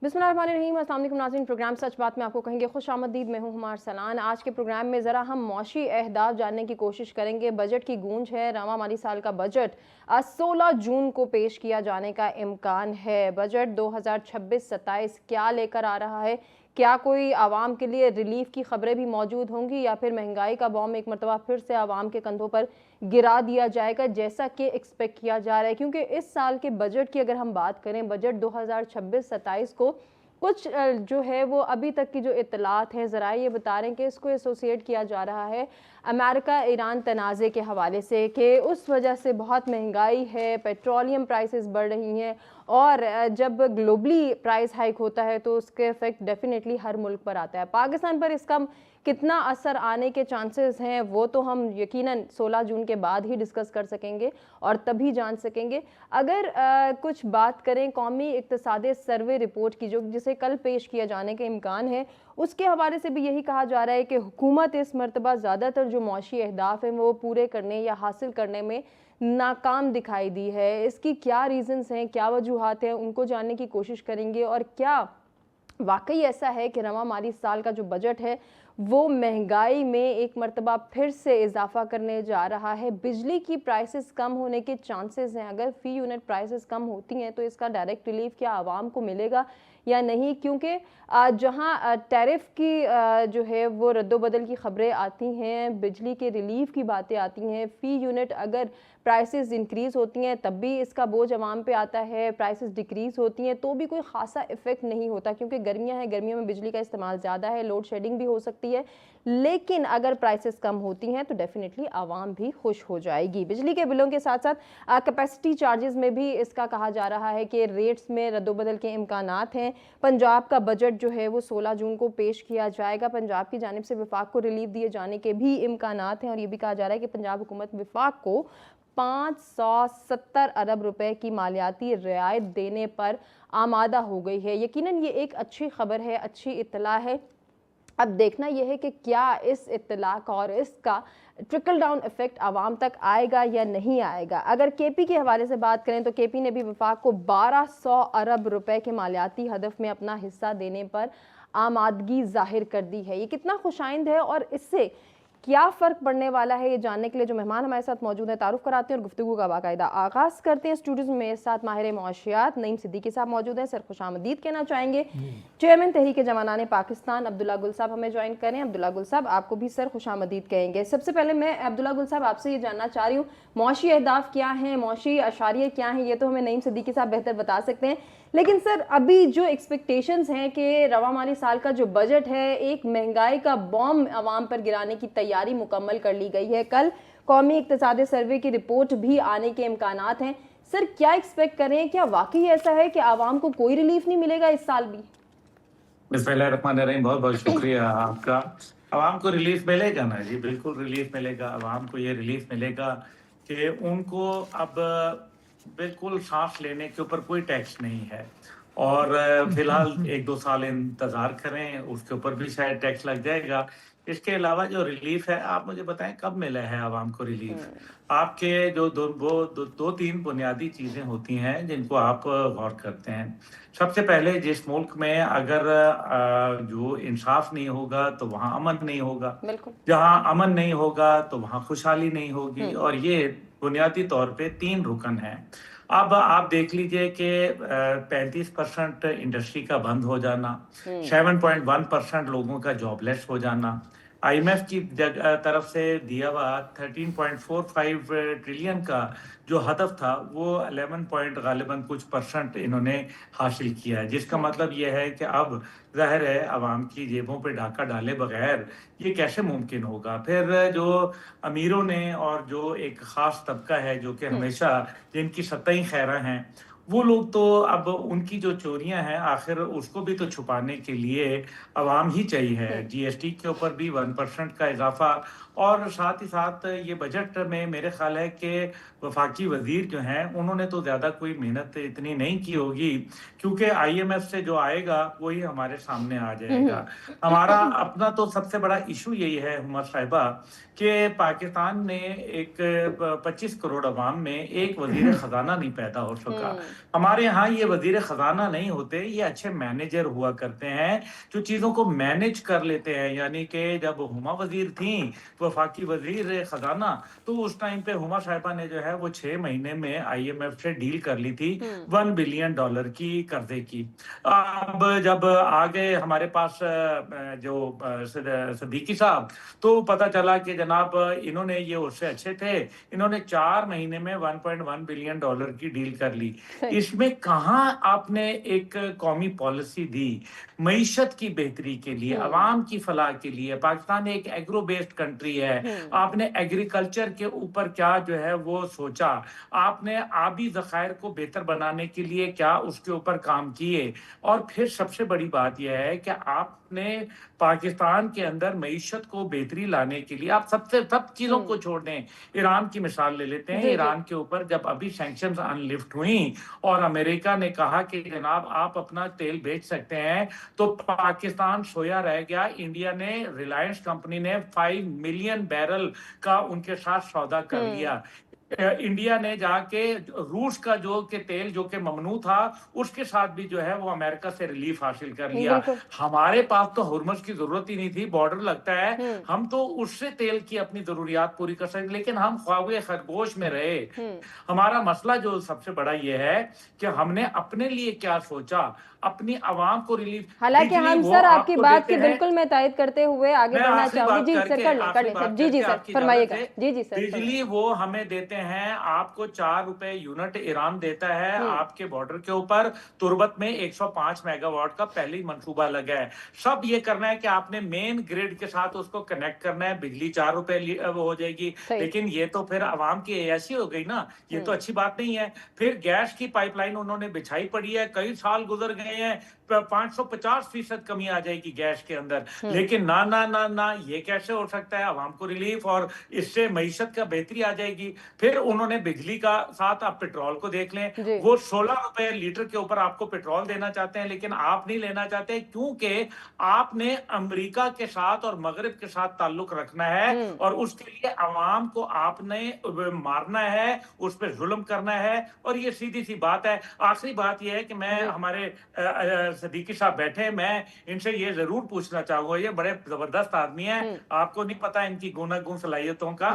बिस्मिल्लाहिर्रहमानिर्रहीम। अस्सलाम वालेकुम नाज़रीन, प्रोग्राम सच बात में आपको कहेंगे खुश आमदीद। मैं हूँ हुमार सलान। आज के प्रोग्राम में ज़रा हम मौशी अहदाफ जानने की कोशिश करेंगे। बजट की गूंज है। रवा माली साल का बजट 16 जून को पेश किया जाने का इम्कान है। बजट 2026-27 क्या लेकर आ रहा है? क्या कोई आवाम के लिए रिलीफ की खबरें भी मौजूद होंगी या फिर महंगाई का बॉम्ब एक मरतबा फिर से आवाम के कंधों पर गिरा दिया जाएगा जैसा कि एक्सपेक्ट किया जा रहा है? क्योंकि इस साल के बजट की अगर हम बात करें, बजट 2026-27 को कुछ जो है वो अभी तक की जो इत्तलात हैं, ज़राए ये बता रहे हैं कि इसको एसोसिएट किया जा रहा है अमेरिका ईरान तनाज़े के हवाले से कि उस वजह से बहुत महंगाई है, पेट्रोलियम प्राइसेस बढ़ रही हैं और जब ग्लोबली प्राइस हाइक होता है तो उसके इफेक्ट डेफिनेटली हर मुल्क पर आता है। पाकिस्तान पर इसका कितना असर आने के चांसेस हैं वो तो हम यकीनन 16 जून के बाद ही डिस्कस कर सकेंगे और तभी जान सकेंगे। अगर कुछ बात करें कौमी इक्तिसादी सर्वे रिपोर्ट की, जो जिसे कल पेश किया जाने का इम्कान है, उसके हवाले से भी यही कहा जा रहा है कि हुकूमत इस मरतबा ज़्यादातर जो मौशी अहदाफ हैं वो पूरे करने या हासिल करने में नाकाम दिखाई दी है। इसकी क्या रीज़न्स हैं, क्या वजूहात हैं, उनको जानने की कोशिश करेंगे। और क्या वाकई ऐसा है कि रवा माली साल का जो बजट है वो महंगाई में एक मरतबा फिर से इजाफा करने जा रहा है? बिजली की प्राइसेस कम होने के चांसेस हैं। अगर फ़ी यूनिट प्राइसेस कम होती हैं तो इसका डायरेक्ट रिलीफ क्या आवाम को मिलेगा या नहीं? क्योंकि जहां टैरिफ की जो है वो रद्दोबदल की खबरें आती हैं, बिजली के रिलीफ की बातें आती हैं, फ़ी यूनिट अगर प्राइसेस इंक्रीज़ होती हैं तब भी इसका बोझ आवाम पे आता है, प्राइसेस डिक्रीज़ होती हैं तो भी कोई ख़ासा इफ़ेक्ट नहीं होता क्योंकि गर्मियाँ हैं, गर्मियों में बिजली का इस्तेमाल ज़्यादा है, लोड शेडिंग भी हो सकती है। लेकिन अगर प्राइसेस कम होती हैं तो डेफिनेटली आवाम भी खुश हो जाएगी। बिजली के बिलों के साथ साथ कैपेसिटी चार्जेस में भी इसका कहा जा रहा है कि रेट्स में रद्दोबदल के इम्कानात हैं। पंजाब का बजट जो है वो 16 जून को पेश किया जाएगा। पंजाब की जानिब से विफाक को रिलीफ दिए जाने के भी इम्कानात हैं और ये भी कहा जा रहा है कि पंजाब हुकूमत विफाक को 570 अरब रुपए की मालियाती रियायत देने पर आमादा हो गई है। यकीनन ये एक अच्छी खबर है, अच्छी इत्तला है। अब देखना यह है कि क्या इस इत्तला का और इसका ट्रिकल डाउन इफेक्ट आवाम तक आएगा या नहीं आएगा। अगर केपी के हवाले से बात करें तो केपी ने भी वफाक को 1200 अरब रुपए के मालियाती हदफ में अपना हिस्सा देने पर आमादगी जाहिर कर दी है। ये कितना खुशाइंद है और इससे क्या फ़र्क पड़ने वाला है, ये जानने के लिए जो मेहमान हमारे साथ मौजूद हैं तारुफ कराते हैं और गुफ्तगू का बाकायदा आगाज़ करते हैं। स्टूडियो में मेरे साथ माहिर मुआशियात नईम सिद्दीकी साहब मौजूद हैं, सर खुशामदीद कहना चाहेंगे। चेयरमैन तहरीक जवानाने पाकिस्तान अब्दुल्ला गुल साहब हमें ज्वाइन करें। अब्दुल्ला गुल साहब, आपको भी सर खुशामदीद कहेंगे। सबसे पहले मैं अब्दुल्ला गुल साहब आपसे ये जानना चाह रही हूँ, मौशी अहदाफ क्या हैं, मौशी अशारिये क्या हैं, ये तो हमें नईम सिद्दीकी साहब बेहतर बता सकते हैं। लेकिन सर अभी जो एक्सपेक्टेशंस हैं कि रवा माली साल का जो बजट है एक महंगाई का बॉम्ब आवाम पर गिराने की तैयारी मुकम्मल कर ली गई है। कल कौमी इक्तिसादी सर्वे की रिपोर्ट भी आने के इम्कानात हैं। सर क्या एक्सपेक्ट करें, क्या वाकई ऐसा है कि आवाम को कोई रिलीफ नहीं मिलेगा इस साल भी? बिस्मिल्लाहिर्रहमानिर्रहीम, बहुत बहुत शुक्रिया आपका। आवाम को रिलीफ मिलेगा ना जी, बिल्कुल रिलीफ मिलेगा। आवाम को ये रिलीफ मिलेगा कि उनको अब बिल्कुल सांस लेने के ऊपर कोई टैक्स नहीं है और फिलहाल 1-2 साल इंतज़ार करें, उसके ऊपर भी शायद टैक्स लग जाएगा। इसके अलावा जो रिलीफ है, आप मुझे बताएं कब मिला है आवाम को रिलीफ? आपके जो 2-3 बुनियादी चीज़ें होती हैं जिनको आप गौर करते हैं। सबसे पहले जिस मुल्क में अगर जो इंसाफ नहीं होगा तो वहाँ अमन नहीं होगा, बिल्कुल। जहाँ अमन नहीं होगा तो वहाँ खुशहाली नहीं होगी और ये बुनियादी तौर पे 3 रुकन हैं। अब आप देख लीजिए कि 35% इंडस्ट्री का बंद हो जाना, 7.1% लोगों का जॉबलेस हो जाना, आईएमएफ की तरफ से दिया हुआ 13.45 ट्रिलियन का जो हदफ था वो 11 पॉइंट गालिबन कुछ परसेंट इन्होंने हासिल किया है, जिसका मतलब ये है कि अब ज़ाहिर है आवाम की जेबों पे डाका डाले बगैर ये कैसे मुमकिन होगा। फिर जो अमीरों ने और जो एक ख़ास तबका है जो कि हमेशा जिनकी सतही खैरा हैं, वो लोग तो अब उनकी जो चोरियां हैं आखिर उसको भी तो छुपाने के लिए अवाम ही चाहिए है। जीएसटी के ऊपर भी 1% का इजाफा और साथ ही साथ ये बजट में मेरे ख्याल है कि वफाकी वजीर जो हैं उन्होंने तो ज़्यादा कोई मेहनत इतनी नहीं की होगी क्योंकि आईएमएफ से जो आएगा वही हमारे सामने आ जाएगा। हमारा अपना तो सबसे बड़ा इशू यही है हुमा साहिबा कि पाकिस्तान ने एक 25 करोड़ अवाम में एक वजीर खजाना नहीं पैदा हो सका। हमारे यहाँ ये वजीर खजाना नहीं होते, ये अच्छे मैनेजर हुआ करते हैं जो चीजों को मैनेज कर लेते हैं। यानी कि जब हुमा वजीर थी, वफाकी वजीर खजाना, तो उस टाइम पे हुमा साहिबा ने जो है वो 6 महीने में IMF से डील कर ली थी $1 बिलियन की कर्जे की। अब जब आ गए हमारे पास जो सिद्दीकी साहब, तो पता चला कि जनाब इन्होंने ये उससे अच्छे थे, इन्होंने 4 महीने में $1.1 बिलियन की डील कर ली। इसमें कहाँ आपने एक कौमी पॉलिसी दी मईशत की बेहतरी के लिए, अवाम की फलाह के लिए? पाकिस्तान एक एग्रो बेस्ड कंट्री है, आपने एग्रीकल्चर के ऊपर क्या जो है वो सोचा? आपने आबी ज़खायर को बेहतर बनाने के लिए क्या उसके ऊपर काम किए? और फिर सबसे बड़ी बात यह है कि आपने पाकिस्तान के अंदर मईशत को बेहतरी लाने के लिए आप सब चीजों को छोड़ दें। ईरान की मिसाल ले लेते हैं। ईरान के ऊपर जब अभी सैंक्शंस अनलिफ्ट हुई और अमेरिका ने कहा कि जनाब आप अपना तेल बेच सकते हैं, तो पाकिस्तान सोया रह गया। इंडिया ने, रिलायंस कंपनी ने 5 मिलियन बैरल का उनके साथ सौदा कर लिया। इंडिया ने जाके रूस का जो कि तेल जो कि ममनू था, उसके साथ भी जो है वो अमेरिका से रिलीफ हासिल कर लिया। हमारे पास तो हुर्मुज की जरूरत ही नहीं थी, बॉर्डर लगता है, हम तो उससे तेल की अपनी जरूरियात पूरी कर सकते, लेकिन हम ख्वाबे खरगोश में रहे। हमारा मसला जो सबसे बड़ा ये है कि हमने अपने लिए क्या सोचा, अपनी आवाम को रिलीफ। हालांकि हम सर आपकी बात की बिल्कुल मैं तायद करते हुए आगे बढ़ना चाहूंगी। जी सर, कर ले सर। जी सर, फरमाइएगा। जी सर। बिजली वो हमें देते हैं, आपको 4 रुपए यूनिट ईरान देता है आपके बॉर्डर के ऊपर। तुर्बत में 105 मेगावाट का पहले ही मंसूबा लगा है। सब ये करना है कि आपने मेन ग्रिड के साथ उसको कनेक्ट करना है, बिजली 4 रुपए वो हो जाएगी। लेकिन ये तो फिर आवाम की ऐसी हो गई ना, ये तो अच्छी बात नहीं है। फिर गैस की पाइपलाइन उन्होंने बिछाई पड़ी है, कई साल गुजर गए हैं, 550% कमी आ जाएगी गैस के अंदर। लेकिन ना ना ना ना, ये कैसे हो सकता है? आवाम को रिलीफ और इससे मईशत का बेहतरी आ जाएगी। फिर उन्होंने बिजली का साथ, आप पेट्रोल को देख लें, वो 16 रुपए लीटर के ऊपर आपको पेट्रोल देना चाहते हैं, लेकिन आप नहीं लेना चाहते क्योंकि आपने अमेरिका के साथ और मगरिब के साथ ताल्लुक रखना है और उसके लिए आवाम को आपने मारना है, उस पर जुल्म करना है। और ये सीधी सी बात है। आखिरी बात यह है कि मैं, हमारे सिद्दीकी साहब बैठे, मैं इनसे ये जरूर पूछना चाहूंगा, ये बड़े जबरदस्त आदमी हैं, आपको नहीं पता इनकी गुनागुन सलाहियतों का।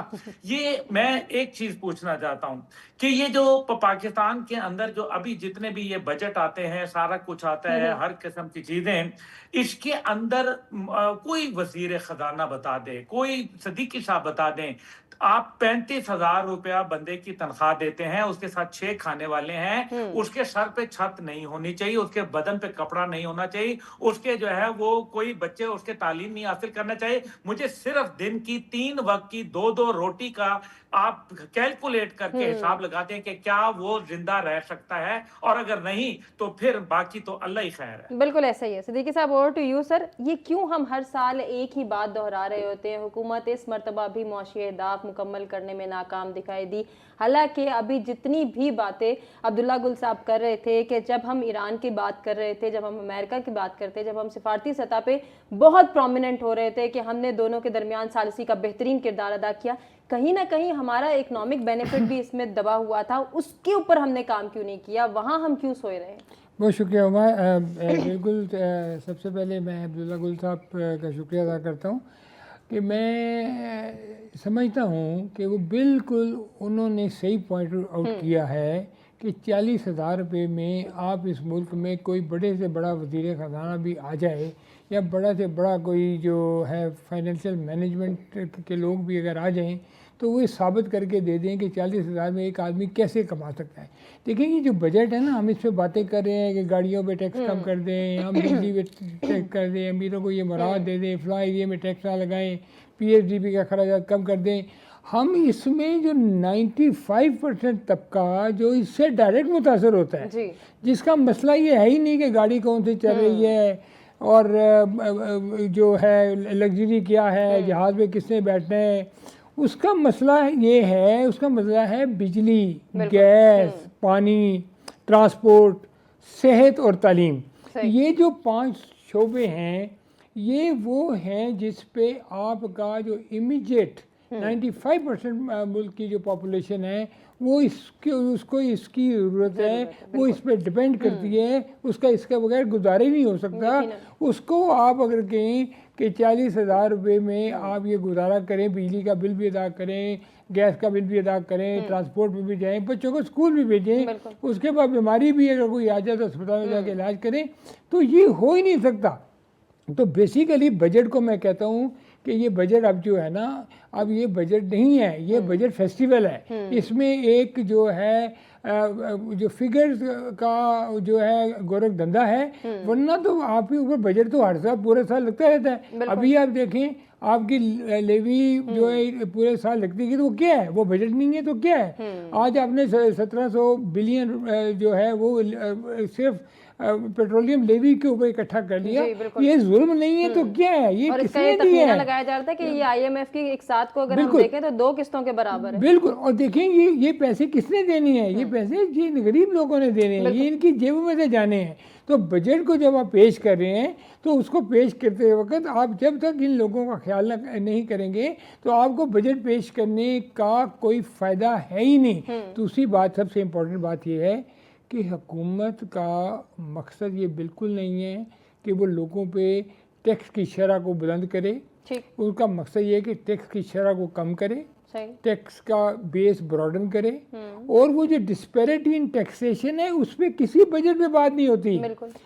ये मैं एक चीज पूछना चाहता हूं कि ये जो पाकिस्तान के अंदर जो अभी जितने भी ये बजट आते हैं, सारा कुछ आता है, हर किस्म की चीजें, इसके अंदर कोई वजीर खजाना बता दे, कोई सिद्दीकी साहब बता दें, आप 35,000 रुपया बंदे की तनख्वाह देते हैं, उसके साथ 6 खाने वाले हैं, उसके सर पे छत नहीं होनी चाहिए, उसके बदन पे कपड़ा नहीं होना चाहिए, उसके जो है वो कोई बच्चे उसके तालीम नहीं हासिल करना चाहिए। मुझे सिर्फ दिन की 3 वक्त की 2-2 रोटी का आप कैलकुलेट करके हिसाब लगाते हैं कि क्या वो जिंदा रह सकता है, और अगर नहीं तो फिर बाकी तो अल्लाह ही खैर है। बिल्कुल ऐसा ही है। सिद्दीकी साहब, ओवर टू यू सर। ये क्यों हम हर साल एक ही बात दोहरा रहे होते हैं? हुकूमत इस मरतबा भी मौशी अहदाफ मुकम्मल करने में नाकाम दिखाई दी। हालांकि अभी जितनी भी बातें अब्दुल्ला गुल साहब कर रहे थे कि जब हम ईरान की बात कर रहे थे, जब हम अमेरिका की बात करते, जब हम सिफारती सतह पे बहुत प्रोमिनेंट हो रहे थे कि हमने दोनों के दरमियान सालिसी का बेहतरीन किरदार अदा किया, कहीं ना कहीं हमारा इकोनॉमिक बेनिफिट भी इसमें दबा हुआ था। उसके ऊपर हमने काम क्यों नहीं किया? वहाँ हम क्यों सोए रहे? बहुत शुक्रिया उमा। बिल्कुल, सबसे पहले मैं अब्दुल्ला गुल साहब का शुक्रिया अदा करता हूँ कि मैं समझता हूँ कि वो बिल्कुल उन्होंने सही पॉइंट आउट किया है कि 40,000 रुपये में आप इस मुल्क में कोई बड़े से बड़ा वज़ीर ख़जाना भी आ जाए या बड़ा से बड़ा कोई जो है फाइनेंशियल मैनेजमेंट के लोग भी अगर आ जाएं, तो वो साबित करके दे दें कि 40,000 में एक आदमी कैसे कमा सकता है। देखिए, ये जो बजट है ना, हम इस पर बातें कर रहे हैं कि गाड़ियों पे टैक्स कम कर दें, हम बिजली पे टैक्स कर दें, अमीरों को ये मराहत दे दें, फलां एरिया में टैक्स ना लगाएं, PSDP का खराजात कम कर दें। हम इसमें जो 95% तबका जो इससे डायरेक्ट मुतासर होता है, जिसका मसला ये है ही नहीं कि गाड़ी कौन सी चल रही है और जो है लग्जरी क्या है, जहाज़ में किसने बैठना है, उसका मसला ये है, उसका मसला है बिजली, गैस, पानी, ट्रांसपोर्ट, सेहत और तालीम। ये जो 5 शोबे हैं, ये वो हैं जिस पे आपका जो इमीडिएट 95% मुल्क की जो पॉपुलेशन है वो इसके उसको इसकी ज़रूरत है, वो इस पर डिपेंड करती है, उसका इसके बगैर गुजारा ही नहीं हो सकता। उसको आप अगर कहें कि 40,000 रुपये में आप ये गुजारा करें, बिजली का बिल भी अदा करें, गैस का बिल भी अदा करें, ट्रांसपोर्ट में भी जाएं, बच्चों को स्कूल भी भेजें, उसके बाद बीमारी भी अगर कोई आ जाए तो अस्पताल में जाके इलाज करें, तो ये हो ही नहीं सकता। तो बेसिकली बजट को मैं कहता हूँ कि ये बजट अब जो है ना, अब ये बजट नहीं है, ये बजट फेस्टिवल है। इसमें एक जो है जो फिगर्स का जो है गोरख धंधा है, वरना तो आपके ऊपर बजट तो हर साल पूरे साल लगता रहता है। अभी आप देखें आपकी लेवी जो है पूरे साल लगती है, तो वो क्या है? वो बजट नहीं है तो क्या है? आज आपने 1700 बिलियन जो है वो सिर्फ पेट्रोलियम लेवी के ऊपर इकट्ठा कर लिया। ये जुल्म नहीं है तो क्या है? ये और किसने दिया है? लगाया जा रहा था कि ये IMF की एक साथ को अगर हम देखें तो 2 किस्तों के बराबर है। बिल्कुल। और देखें ये पैसे किसने देने हैं? ये पैसे ये गरीब लोगों ने देने हैं, ये इनकी जेबों में से जाने हैं। तो बजट को जब आप पेश कर रहे हैं तो उसको पेश करते वक्त आप जब तक इन लोगों का ख्याल नहीं करेंगे तो आपको बजट पेश करने का कोई फ़ायदा है ही नहीं। दूसरी बात, सबसे इम्पोर्टेंट बात यह है कि हुकूमत का मकसद ये बिल्कुल नहीं है कि वो लोगों पे टैक्स की शरह को बुलंद करे। उनका मकसद ये है कि टैक्स की शरह को कम करे, टैक्स का बेस ब्रॉडन करे, और वो जो डिस्पैरिटी इन टैक्सेशन है उस पर किसी बजट में बात नहीं होती।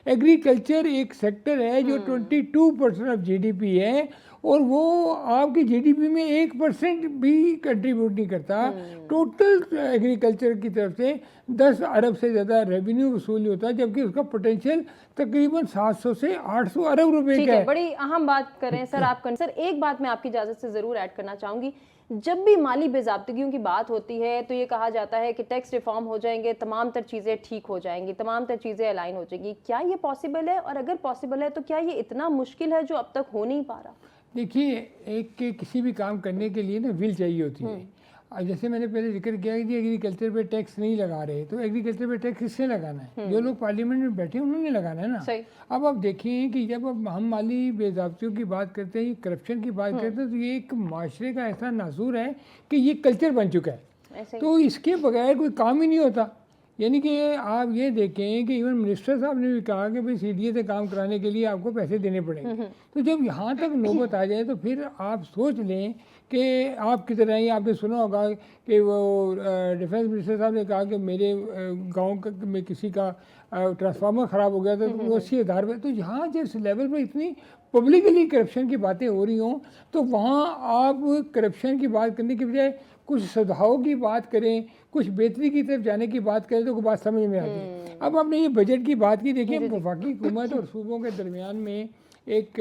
एग्रीकल्चर एक सेक्टर है जो 22% ऑफ GDP है, और वो आपकी GDP में 1% भी कंट्रीब्यूट नहीं करता। टोटल एग्रीकल्चर की तरफ से 10 अरब से ज़्यादा रेवेन्यू वसूल होता है, जबकि उसका पोटेंशियल तकरीबन 700 से 800 अरब रुपए का है। बड़ी अहम बात करें सर आप। सर एक बात मैं आपकी इजाज़त से ज़रूर ऐड करना चाहूँगी, जब भी माली बेज़ाब्तगियों की बात होती है तो ये कहा जाता है कि टैक्स रिफॉर्म हो जाएंगे, तमाम तर चीज़ें ठीक हो जाएंगी, तमाम तर चीज़ें अलाइन हो जाएंगी। क्या ये पॉसिबल है? और अगर पॉसिबल है तो क्या ये इतना मुश्किल है जो अब तक हो नहीं पा रहा? देखिए, एक किसी भी काम करने के लिए ना विल चाहिए होती है। जैसे मैंने पहले जिक्र किया कि एग्रीकल्चर पे टैक्स नहीं लगा रहे, तो एग्रीकल्चर पे टैक्स किसने लगाना है? जो लोग पार्लियामेंट में बैठे हैं उन्होंने लगाना है ना। अब आप देखें कि जब अब हम माली बेज़ाब्तियों की बात करते हैं, करप्शन की बात करते हैं, तो ये एक माशरे का ऐसा नासूर है कि ये कल्चर बन चुका है, तो इसके बगैर कोई काम ही नहीं होता। यानी कि आप ये देखें कि इवन मिनिस्टर साहब ने भी कहा कि भाई CDA से काम कराने के लिए आपको पैसे देने पड़ेंगे। तो जब यहाँ तक नौबत आ जाए तो फिर आप सोच लें कि आप किस तरह ही आपने सुना होगा कि वो डिफेंस मिनिस्टर साहब ने कहा कि मेरे गांव में किसी का ट्रांसफार्मर ख़राब हो गया था, तो वो 80,000 रुपये। तो यहाँ जिस लेवल पर इतनी पब्लिकली करप्शन की बातें हो रही हों, तो वहाँ आप करप्शन की बात करने की बजाय कुछ सुधारों की बात करें, कुछ बेहतरी की तरफ जाने की बात करें, तो बात समझ में आती है। अब आपने ये बजट की बात की, देखिए वफाकी हुकूमत और सूबों के दरमियान में एक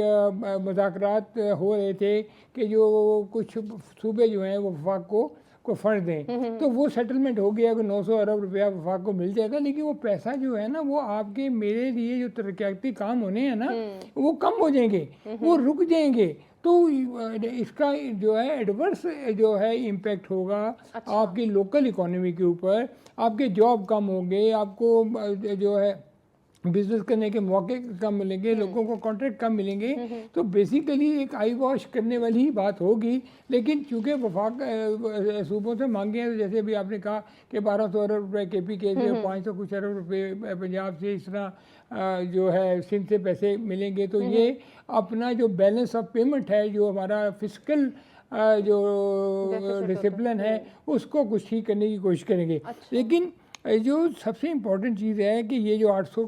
मुज़ाकरात हो रहे थे कि जो कुछ सूबे जो हैं वो वफाक को फंड दें, तो वो सेटलमेंट हो गया कि 900 अरब रुपया वफाक को मिल जाएगा। लेकिन वो पैसा जो है ना, वो आपके मेरे लिए जो तरक्याती काम होने हैं ना, वो कम हो जाएंगे, वो रुक जाएंगे। तो इसका जो है एडवर्स जो है इम्पैक्ट होगा आपकी लोकल इकोनॉमी के ऊपर, आपके जॉब कम होंगे, आपको जो है बिजनेस करने के मौके कम मिलेंगे, लोगों को कॉन्ट्रैक्ट कम मिलेंगे। तो बेसिकली एक आई वॉश करने वाली ही बात होगी। लेकिन चूँकि वफाक सूबों से मांगे हैं, जैसे अभी आपने कहा कि 1200 अरब रुपये KP के लिए, 500 कुछ अरब रुपये पंजाब से, इस तरह जो है सिंध से पैसे मिलेंगे, तो ये अपना जो बैलेंस ऑफ पेमेंट है, जो हमारा फिजिकल जो डिसिप्लिन है, उसको कुछ ठीक करने की कोशिश करेंगे। लेकिन जो सबसे इम्पोर्टेंट चीज़ है कि ये जो 800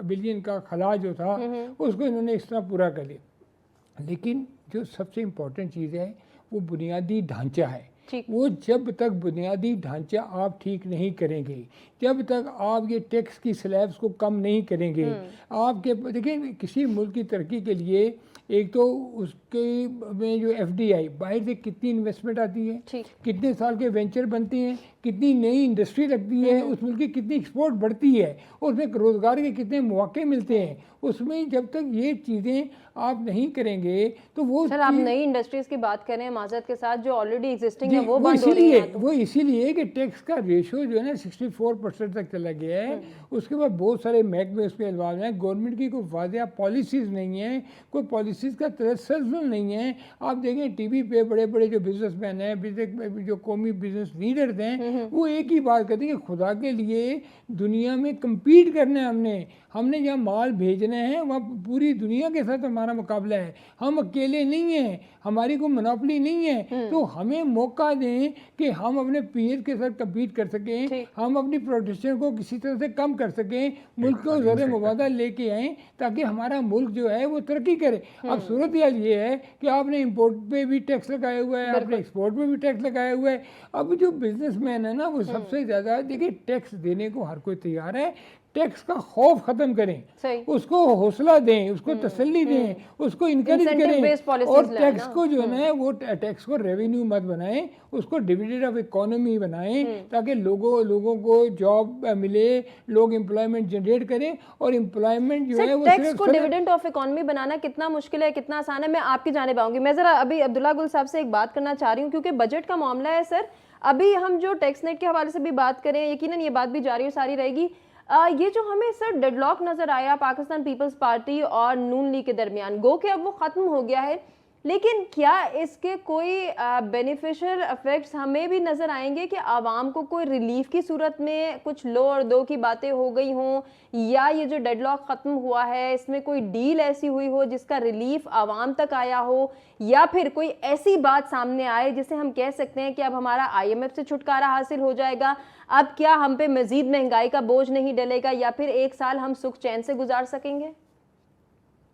बिलियन का खला जो था, उसको इन्होंने इस तरह पूरा कर लिया। लेकिन जो सबसे इम्पोर्टेंट चीज़ है वो बुनियादी ढांचा है। वो जब तक बुनियादी ढांचा आप ठीक नहीं करेंगे, जब तक आप ये टैक्स की स्लैब्स को कम नहीं करेंगे, आपके देखिए किसी मुल्क की तरक्की के लिए एक तो उसके में जो FDI बाहर से कितनी इन्वेस्टमेंट आती है, कितने साल के वेंचर बनते हैं, कितनी नई इंडस्ट्री लगती है, उस मुल्क की कितनी एक्सपोर्ट बढ़ती है, उसमें रोज़गार के कितने मौके मिलते हैं, उसमें जब तक ये चीज़ें आप नहीं करेंगे तो वो सर आप नई इंडस्ट्रीज की बात करें माजरत के साथ, जो ऑलरेडी एग्जिस्टिंग है वो बंद हो रही है। वो इसीलिए कि टैक्स का रेशो जो है ना 64% तक चला गया है। उसके बाद बहुत सारे महकमे उसमें इन्वॉल्व हैं, गवर्नमेंट की कोई वाज़ेह पॉलिसीज़ नहीं है, कोई पॉलिसी पॉलिसीज़ का तसल्सल नहीं है। आप देखें टीवी पे बड़े बड़े जो बिजनेसमैन हैं, जो कौमी बिजनेस लीडर्स हैं, वो एक ही बात कहते हैं कि खुदा के लिए दुनिया में कम्पीट करना है, हमने जहाँ माल भेजना है वहाँ पूरी दुनिया के साथ हमारा मुकाबला है, हम अकेले नहीं हैं, हमारी कोई मोनोपोली नहीं है। तो हमें मौका दें कि हम अपने पीयर के साथ कम्पीट कर सकें, हम अपनी प्रोटेक्शन को किसी तरह से कम कर सकें, मुल्क को ज़र मुबादा लेके आएँ ताकि हमारा मुल्क जो है वो तरक्की करे। अब सूरत हाल ये है कि आपने इंपोर्ट पे भी टैक्स लगाया हुआ है, आपने एक्सपोर्ट पे भी टैक्स लगाया हुआ है। अब जो बिजनेसमैन है ना वो सबसे ज़्यादा देखिए टैक्स देने को हर कोई तैयार है, टैक्स का खौफ खत्म करें, उसको हौसला दें, उसको तसल्ली दें, उसको इनकरेज करें, और टैक्स को जो है ना वो टैक्स को रेवेन्यू मत बनाएं, उसको डिविडेंड ऑफ इकोनॉमी बनाएं ताकि लोगों को जॉब मिले, लोग एम्प्लॉयमेंट जनरेट करें। और एम्प्लॉयमेंट जो है वो टैक्स को डिविडेंड ऑफ इकोनॉमी बनाना कितना मुश्किल है, कितना आसान है, मैं आपकी जानिब आऊंगी। मैं जरा अभी अब्दुल्ला गुल साहब से एक बात करना चाह रही हूँ क्योंकि बजट का मामला है सर। अभी हम जो टैक्स नेट के हवाले से भी बात करें, यकीनन ये बात भी जारी और सारी रहेगी। ये जो हमें सर डेडलॉक नजर आया पाकिस्तान पीपल्स पार्टी और नून लीग के दरमियान, गो कि अब वो खत्म हो गया है, लेकिन क्या इसके कोई बेनिफिशियल इफेक्ट्स हमें भी नजर आएंगे कि आवाम को कोई रिलीफ की सूरत में कुछ लो और दो की बातें हो गई हों, या ये जो डेडलॉक खत्म हुआ है इसमें कोई डील ऐसी हुई हो जिसका रिलीफ आवाम तक आया हो, या फिर कोई ऐसी बात सामने आए जिसे हम कह सकते हैं कि अब हमारा IMF से छुटकारा हासिल हो जाएगा, अब क्या हम पे मजीद महंगाई का बोझ नहीं डलेगा, या फिर एक साल हम सुख चैन से गुजार सकेंगे?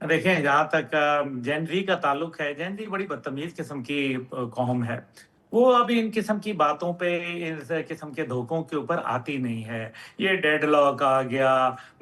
देखें, जहाँ तक जेनजी का ताल्लुक है, जेनजी बड़ी बदतमीज किस्म की कौम है। वो अभी इन किस्म की बातों पे, इस किस्म के धोखों के ऊपर आती नहीं है। ये डेडलॉक आ गया,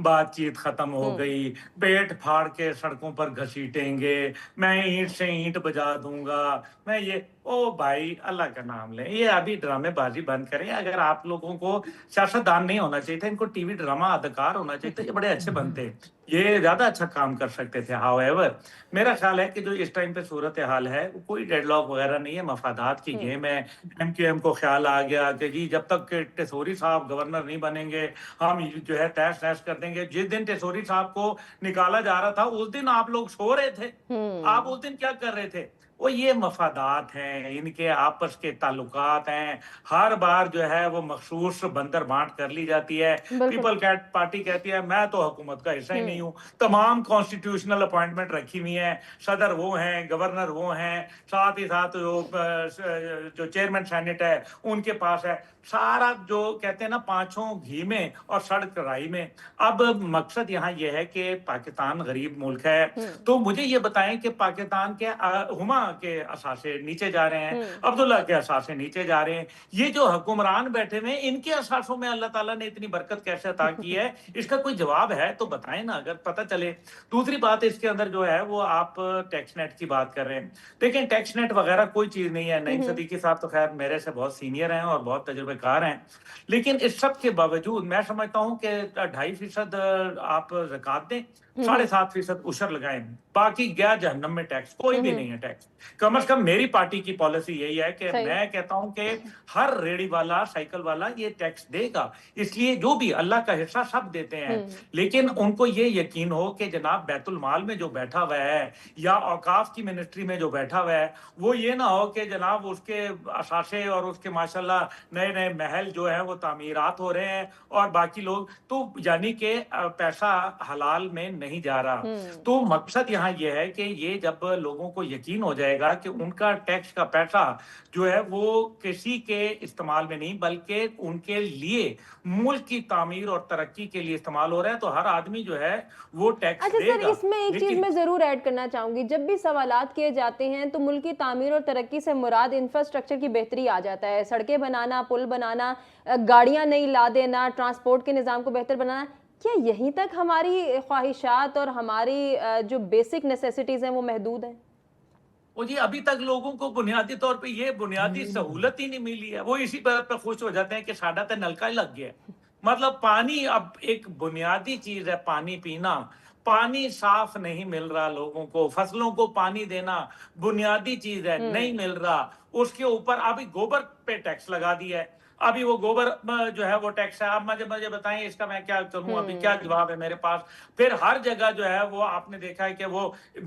बातचीत खत्म हो गई, पेट फाड़ के सड़कों पर घसीटेंगे, मैं ईंट से ईंट बजा दूंगा, मैं ये, ओ भाई अल्लाह का नाम लें, ये अभी ड्रामेबाजी बंद करें। अगर आप लोगों को सियासतदान नहीं होना चाहिए था, इनको टीवी ड्रामा अदाकार होना चाहिए था, ये बड़े अच्छे बनते, ये ज्यादा अच्छा काम कर सकते थे। हाउएवर मेरा ख्याल है कि जो इस टाइम पे सूरत हाल है, कोई डेडलॉक वगैरह नहीं है, मफादात की गेम है। MQM को ख्याल आ गया कि जी जब तक के टेसोरी साहब गवर्नर नहीं बनेंगे हम जो है तहस नहस कर देंगे। जिस दिन टेसोरी साहब को निकाला जा रहा था उस दिन आप लोग सो रहे थे, आप उस दिन क्या कर रहे थे? वो ये मफादात हैं, इनके आपस के ताल्लुकात हैं। हर बार जो है वो मखसूस बंदर बांट कर ली जाती है। पीपल कैट पार्टी कहती है मैं तो हुकूमत का हिस्सा ही नहीं हूँ, तमाम कॉन्स्टिट्यूशनल अपॉइंटमेंट रखी हुई है, सदर वो हैं, गवर्नर वो हैं, साथ ही साथ जो चेयरमैन सेनेट है उनके पास है, सारा जो कहते हैं ना पांचों घी में और सड़क राई में। अब मकसद यहाँ ये है कि पाकिस्तान गरीब मुल्क है, तो मुझे ये बताएं कि पाकिस्तान के हुमा के असासे नीचे जा रहे हैं, अब्दुल्ला के असासे नीचे जा रहे हैं, ये जो हुक्मरान बैठे हुए इनके असासों में अल्लाह ताला ने इतनी बरकत कैसे अता की है? इसका कोई जवाब है तो बताएं ना, अगर पता चले। दूसरी बात इसके अंदर जो है वो आप टैक्स नेट की बात कर रहे हैं। देखें, टैक्स नेट वगैरह कोई चीज नहीं है। नईम सदीकी साहब तो खैर मेरे से बहुत सीनियर हैं और बहुत तजुर्बेकार हैं, लेकिन इस सब के बावजूद मैं समझता हूं कि 2.5% आप ज़कात दें, 7.5% उशर लगाएं, बाकी गया जहन्नम में टैक्स, कोई भी नहीं है टैक्स। कम से कम मेरी पार्टी की पॉलिसी यही है कि मैं कहता हूं कि हर रेडी वाला, साइकिल वाला ये टैक्स देगा, इसलिए जो भी अल्लाह का हिस्सा सब देते हैं, लेकिन उनको ये यकीन हो कि जनाब बैतुल माल में जो बैठा हुआ है या औकाफ की मिनिस्ट्री में जो बैठा हुआ है, वो ये ना हो कि जनाब उसके असासे और उसके माशाल्लाह नए नए महल जो है वो तामीरात हो रहे हैं और बाकी लोग तो, यानी कि पैसा हलाल में नहीं जा रहा। तो मकसद यहाँ ये है कि ये जब लोगों को यकीन हो जाएगा कि उनका टैक्स का पैसा जो है वो किसी के इस्तेमाल में नहीं बल्कि उनके लिए मुल्क की तामीर और तरक्की के लिए इस्तेमाल हो रहा है, तो हर आदमी जो है वो टैक्स देगा। अच्छा सर, इसमें एक चीज मैं जरूर ऐड करना चाहूंगी, जब भी सवालात किए जाते हैं तो मुल्क की तामीर और तरक्की से मुराद इंफ्रास्ट्रक्चर की बेहतरी आ जाता है, सड़कें बनाना, पुल बनाना, गाड़ियां नई ला देना, ट्रांसपोर्ट के निज़ाम को बेहतर बनाना। क्या यहीं तक हमारी ख्वाहिशात और हमारी जो बेसिक नेसेसिटीज हैं वो महदूद हैं? वो जी अभी तक लोगों को बुनियादी तौर पे ये बुनियादी सहूलत ही नहीं मिली है। वो इसी बात पे खुश हो जाते हैं कि साडा तो नलका ही लग गया। मतलब पानी अब एक बुनियादी चीज है, पानी पीना, पानी साफ नहीं मिल रहा लोगों को, फसलों को पानी देना बुनियादी चीज है, नहीं मिल रहा। उसके ऊपर अभी गोबर पे टैक्स लगा दिया है। अभी वो गोबर जो है वो टैक्स है, आप मुझे बताएं इसका मैं क्या करूं, अभी क्या जवाब है मेरे पास। फिर हर जगह जो है वो आपने देखा है कि वो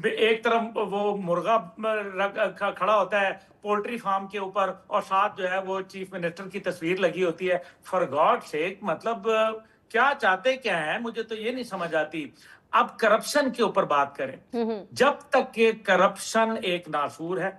एक तरफ वो मुर्गा खड़ा होता है पोल्ट्री फार्म के ऊपर और साथ जो है वो चीफ मिनिस्टर की तस्वीर लगी होती है। फॉर गॉड सेक, मतलब क्या चाहते क्या है, मुझे तो ये नहीं समझ आती। अब करप्शन के ऊपर बात करें, जब तक कि करप्शन एक नासूर है,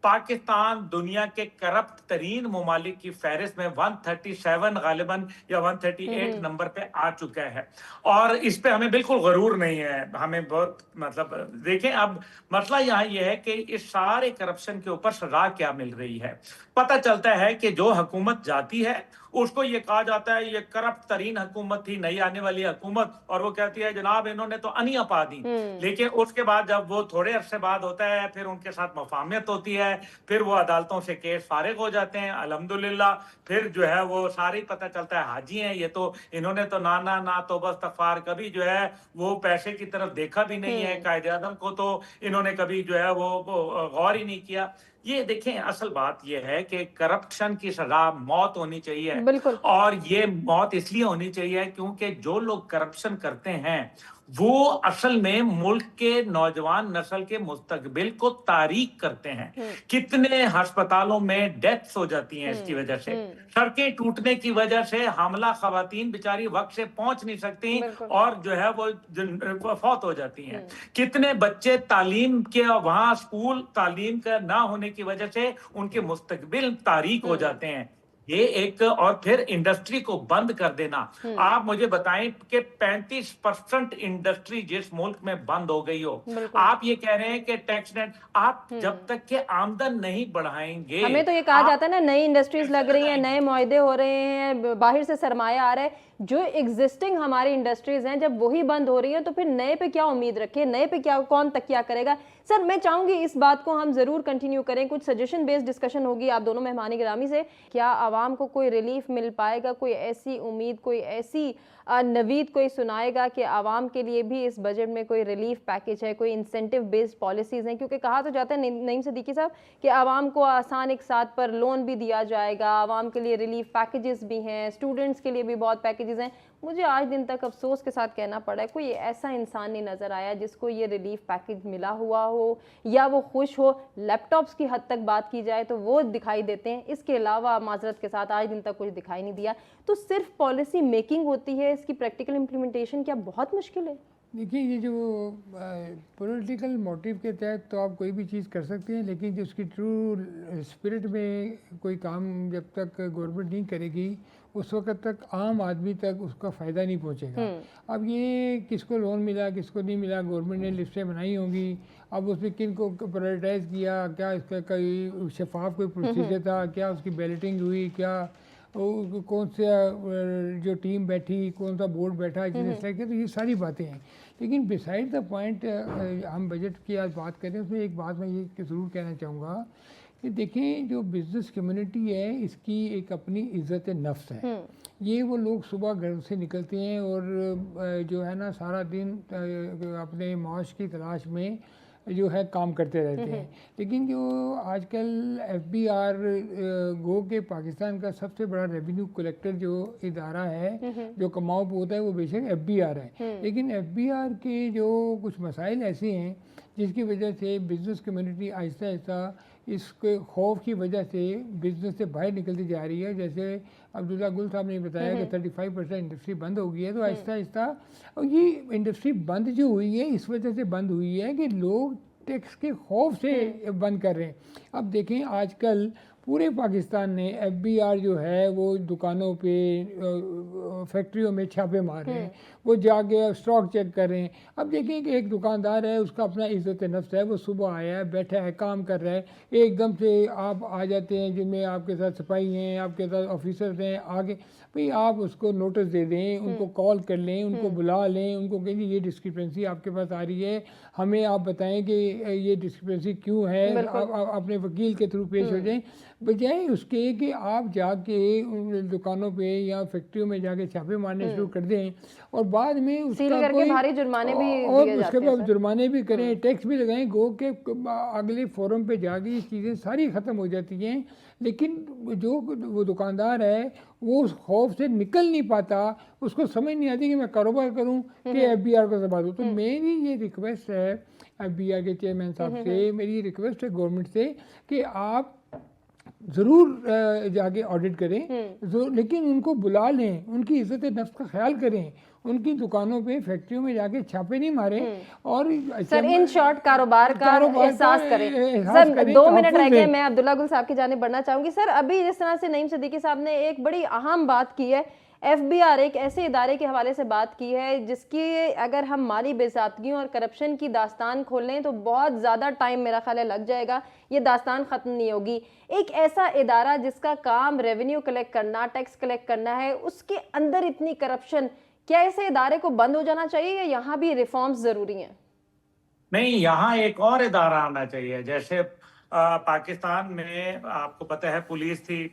पाकिस्तान दुनिया के करप्ट तरीन ममालिक की फहरिस्त में 137 गालिबन या 138 नंबर पे आ चुका है। और इस पे हमें बिल्कुल गरूर नहीं है, हमें बहुत मतलब देखें। अब मसला यहाँ ये है कि इस सारे करप्शन के ऊपर सजा क्या मिल रही है। पता चलता है कि जो हुकूमत जाती है उसको ये कहा जाता है ये करप्ट तरीन हुकूमत थी, नई आने वाली हुकूमत, और वो कहती है जनाब इन्होंने तो अनिया पा दी। लेकिन उसके बाद जब वो थोड़े अरसे बाद होता है फिर उनके साथ मफाहमत होती है, फिर वो अदालतों से केस फारिग हो जाते हैं अल्हम्दुलिल्लाह। फिर जो है वो सारे पता चलता है हाजी हैं ये तो, इन्होंने तो ना तो बस तफार कभी जो है वो पैसे की तरफ देखा भी नहीं है, कायदे आज़म को तो इन्होंने कभी जो है वो गौर ही नहीं किया। ये देखें, असल बात ये है कि करप्शन की सजा मौत होनी चाहिए, बिल्कुल। और ये मौत इसलिए होनी चाहिए क्योंकि जो लोग करप्शन करते हैं वो असल में मुल्क के नौजवान नस्ल के मुस्तकबिल को तारीक करते हैं। कितने अस्पतालों में डेथ्स हो जाती हैं इसकी वजह से, सड़कें टूटने की वजह से हमला खवातीन बेचारी वक्त से पहुंच नहीं सकती और जो है वो फौत हो जाती हैं। कितने बच्चे तालीम के वहां स्कूल तालीम का ना होने की वजह से उनके मुस्तकबिल तारीक हो जाते हैं। ये एक, और फिर इंडस्ट्री को बंद कर देना। आप मुझे बताएं कि 35% इंडस्ट्री जिस मुल्क में बंद हो गई हो, आप ये कह रहे हैं कि टैक्स नेट, आप जब तक के आमदन नहीं बढ़ाएंगे, हमें तो ये कहा जाता है ना नई इंडस्ट्रीज लग रही हैं, नए मुआहदे हो रहे हैं, बाहर से सरमाया आ रहा है, जो एग्जिस्टिंग हमारी इंडस्ट्रीज हैं जब वही बंद हो रही है तो फिर नए पे क्या उम्मीद रखें, नए पे क्या कौन तकिया करेगा। सर मैं चाहूंगी इस बात को हम जरूर कंटिन्यू करें, कुछ सजेशन बेस्ड डिस्कशन होगी आप दोनों मेहमानी गिरामी से। क्या आवाम को कोई रिलीफ मिल पाएगा, कोई ऐसी उम्मीद, कोई ऐसी नवीद कोई सुनाएगा कि आवाम के लिए भी इस बजट में कोई रिलीफ पैकेज है, कोई इंसेंटिव बेस्ड पॉलिसीज हैं? क्योंकि कहा तो जाता है नईम सिद्दीकी साहब कि आवाम को आसान एक साथ पर लोन भी दिया जाएगा, आवाम के लिए रिलीफ पैकेजेस भी हैं, स्टूडेंट्स के लिए भी बहुत पैकेजेस हैं। मुझे आज दिन तक अफसोस के साथ कहना पड़ा है कोई ऐसा इंसान नहीं नज़र आया जिसको ये रिलीफ पैकेज मिला हुआ हो या वो खुश हो। लैपटॉप्स की हद तक बात की जाए तो वो दिखाई देते हैं, इसके अलावा माजरत के साथ आज दिन तक कुछ दिखाई नहीं दिया। तो सिर्फ पॉलिसी मेकिंग होती है, इसकी प्रैक्टिकल इम्प्लीमेंटेशन क्या बहुत मुश्किल है? देखिए ये जो पॉलिटिकल मोटिव के तहत तो आप कोई भी चीज़ कर सकते हैं, लेकिन जो उसकी ट्रू स्पिरिट में कोई काम जब तक गवर्नमेंट नहीं करेगी उस वक्त तक आम आदमी तक उसका फ़ायदा नहीं पहुंचेगा। अब ये किसको लोन मिला किसको नहीं मिला, गवर्नमेंट ने लिस्टें बनाई होंगी, अब उसमें किन को प्रायोरिटाइज़ किया, क्या इसका कोई शफाफ कोई प्रोसीजर था, क्या उसकी बैलेटिंग हुई, क्या कौन सा जो टीम बैठी, कौन सा बोर्ड बैठा, जिसने सेलेक्ट किया, तो ये सारी बातें हैं। लेकिन बिसाइड द पॉइंट हम बजट की आज बात करें उसमें एक बात मैं ये ज़रूर कहना चाहूँगा कि देखें जो बिज़नेस कम्युनिटी है इसकी एक अपनी इज़्ज़त नफ्स है। ये वो लोग सुबह घर से निकलते हैं और जो है ना सारा दिन अपने माश की तलाश में जो है काम करते रहते हैं। लेकिन जो आजकल FBR गो के पाकिस्तान का सबसे बड़ा रेवेन्यू कलेक्टर जो इदारा है जो कमाओ होता है वो बेशक FBR है, लेकिन FBR के जो कुछ मसाइल ऐसे हैं जिसकी वजह से बिज़नेस कम्युनिटी आहिस्ता आहिस्ता इसके खौफ की वजह से बिज़नेस से बाहर निकलती जा रही है। जैसे अब्दुल्ला गुल साहब ने बताया कि 35% इंडस्ट्री बंद हो गई है, तो आहिस्ता आहिस्ता और ये इंडस्ट्री बंद जो हुई है इस वजह से बंद हुई है कि लोग टैक्स के खौफ से बंद कर रहे हैं। अब देखें आजकल पूरे पाकिस्तान ने FBR जो है वो दुकानों पे फैक्ट्रियों में छापे मार रहे हैं, वो जाके स्टॉक चेक कर रहे हैं। अब देखें कि एक दुकानदार है उसका अपना इज़्ज़त नफ्स है, वो सुबह आया है बैठा है काम कर रहा है, एकदम से आप आ जाते हैं जिनमें आपके साथ सिपाही हैं आपके साथ ऑफिसर्स हैं आगे, भाई आप उसको नोटिस दे दें, उनको कॉल कर लें, उनको बुला लें, उनको कहें ये डिस्क्रिपेंसी आपके पास आ रही है, हमें आप बताएं कि ये डिस्क्रिपेंसी क्यों है, आप अपने वकील के थ्रू पेश हो जाएं। बजाय उसके कि आप जाके उन दुकानों पे या फैक्ट्रियों में जाके छापे मारने शुरू कर दें और बाद में सील उसका करके भारी जुर्माने भी और दिए उसके जाते हैं बाद जुर्माने भी करें, टैक्स भी लगाएं, गो के अगले फोरम पे जाके ये चीज़ें सारी ख़त्म हो जाती हैं। लेकिन जो वो दुकानदार है वो उस खौफ से निकल नहीं पाता, उसको समझ नहीं आती कि मैं कारोबार करूं कि एफबीआर को संभाल दूं। तो मेरी ये रिक्वेस्ट है एफबीआर के चेयरमैन साहब से, मेरी रिक्वेस्ट है गवर्नमेंट से कि आप ज़रूर जाके ऑडिट करें, लेकिन उनको बुला लें, उनकी इज़्ज़त नफ्स का ख्याल करें, उनकी दुकानों पे फैक्ट्रियों में जाके छापे नहीं मारें और सर इन शॉर्ट कारोबार का एहसास करें। सर 2 मिनट रह गए, मैं अब्दुल्ला गुल साहब की जानिब बढ़ना चाहूंगी। सर अभी जिस तरह से नईम सिद्दीकी साहब ने एक बड़ी अहम बात की है, एफबीआर एक ऐसे इदारे के हवाले से बात की है जिसकी अगर हम माली बेज़ाब्तियों और करप्शन की दास्तान खोलें तो बहुत ज़्यादा टाइम मेरा ख्याल है लग जाएगा, ये दास्तान ख़त्म नहीं होगी। एक ऐसा इदारा जिसका काम रेवेन्यू कलेक्ट करना, टैक्स कलेक्ट करना है, उसके अंदर इतनी करप्शन, क्या ऐसे इदारे को बंद हो जाना चाहिए या यहाँ भी रिफॉर्म्स ज़रूरी हैं? नहीं, यहाँ एक और इदारा आना चाहिए। जैसे पाकिस्तान में आपको पता है पुलिस थी,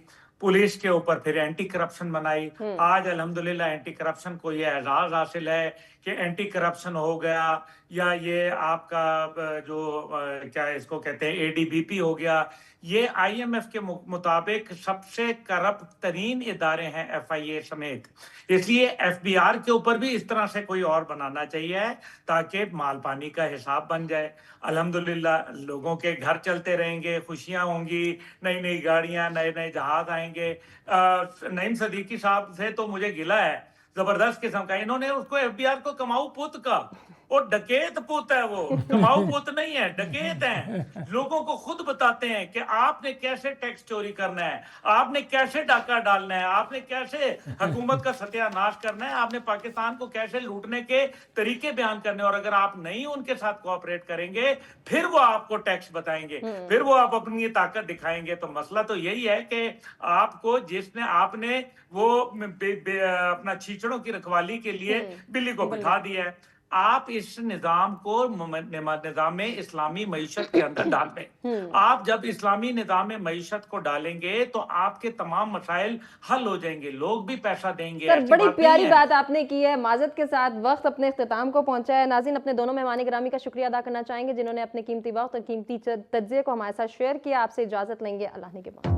पुलिस के ऊपर फिर एंटी करप्शन बनाई। आज अल्हम्दुलिल्लाह एंटी करप्शन को ये एजाज हासिल है कि एंटी करप्शन हो गया, या ये आपका जो क्या इसको कहते हैं एडीबीपी हो गया। ये आईएमएफ के मुताबिक सबसे करप्ट तरीन इदारे हैं एफआईए समेत। इसलिए एफबीआर के ऊपर भी इस तरह से कोई और बनाना चाहिए ताकि माल पानी का हिसाब बन जाए। अल्हम्दुलिल्लाह लोगों के घर चलते रहेंगे, खुशियां होंगी, नई नई गाड़ियां, नए नए जहाज आएंगे। नईम सिद्दीकी साहब से तो मुझे गिला है जबरदस्त किस्म का, इन्होंने उसको एफबीआर को कमाऊ पुत का, वो डकैत पुत है, वो कमाऊ पुत नहीं है, डकैत है। लोगों को खुद बताते हैं कि आपने कैसे टैक्स चोरी करना है, आपने कैसे डाका डालना है, आपने कैसे हुकूमत का सत्यानाश करना है, आपने पाकिस्तान को कैसे लूटने के तरीके बयान करने। और अगर आप नहीं उनके साथ कोऑपरेट करेंगे फिर वो आपको टैक्स बताएंगे, फिर वो आप अपनी ताकत दिखाएंगे। तो मसला तो यही है कि आपको जिसने आपने वो अपना छींचड़ों की रखवाली के लिए बिल्ली को बिठा दिया है, आप इस निजाम को निजाम इस्लामी मईशत के अंदर डाल दें। आप जब इस्लामी निजाम मईशत को डालेंगे तो आपके तमाम मसाइल हल हो जाएंगे, लोग भी पैसा देंगे। सर बड़ी प्यारी बात आपने की है। माजत के साथ वक्त अपने इख्तिताम को पहुंचा है। नाज़रीन अपने दोनों मेहमान गिरामी का शुक्रिया अदा करना चाहेंगे जिन्होंने अपने कीमती वक्त और कीमती तज्ज़िये को हमारे साथ शेयर किया। आपसे इजाजत लेंगे, अल्लाह ने के बाद।